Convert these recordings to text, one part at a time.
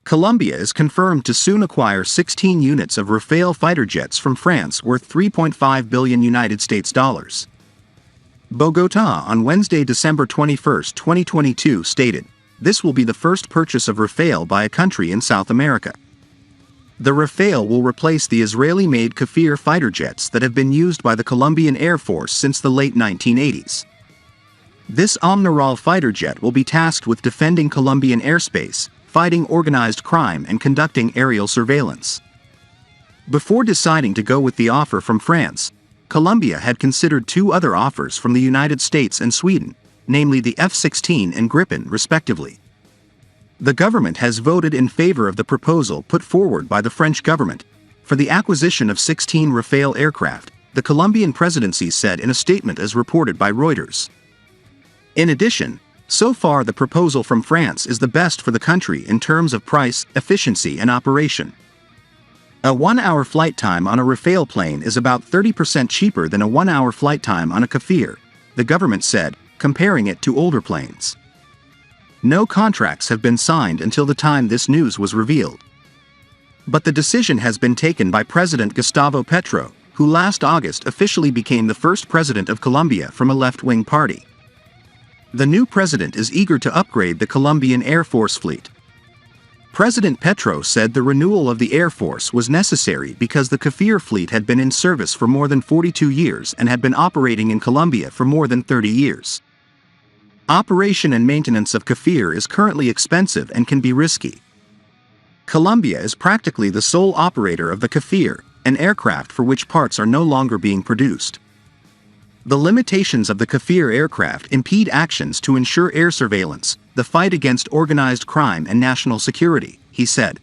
Colombia is confirmed to soon acquire 16 units of Rafale fighter jets from France worth $3.5 billion United States dollars. Bogota on Wednesday, December 21, 2022 stated, "This will be the first purchase of Rafale by a country in South America." The Rafale will replace the Israeli-made Kfir fighter jets that have been used by the Colombian Air Force since the late 1980s. This omnirole fighter jet will be tasked with defending Colombian airspace, fighting organized crime and conducting aerial surveillance. Before deciding to go with the offer from France, Colombia had considered two other offers from the United States and Sweden, namely the F-16 and Gripen respectively. The government has voted in favor of the proposal put forward by the French government for the acquisition of 16 Rafale aircraft, the Colombian presidency said in a statement as reported by Reuters. In addition, so far the proposal from France is the best for the country in terms of price, efficiency and operation. A 1-hour flight time on a Rafale plane is about 30% cheaper than a 1-hour flight time on a Kfir, the government said, comparing it to older planes. No contracts have been signed until the time this news was revealed. But the decision has been taken by President Gustavo Petro, who last August officially became the first president of Colombia from a left-wing party. The new president is eager to upgrade the Colombian Air Force fleet. President Petro said the renewal of the Air Force was necessary because the Kfir fleet had been in service for more than 42 years and had been operating in Colombia for more than 30 years. Operation and maintenance of Kfir is currently expensive and can be risky. Colombia is practically the sole operator of the Kfir, an aircraft for which parts are no longer being produced. The limitations of the Kfir aircraft impede actions to ensure air surveillance, the fight against organized crime and national security, he said.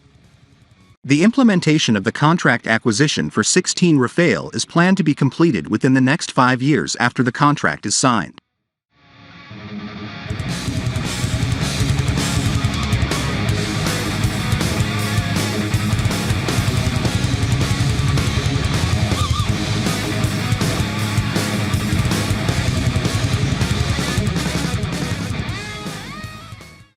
The implementation of the contract acquisition for 16 Rafale is planned to be completed within the next 5 years after the contract is signed.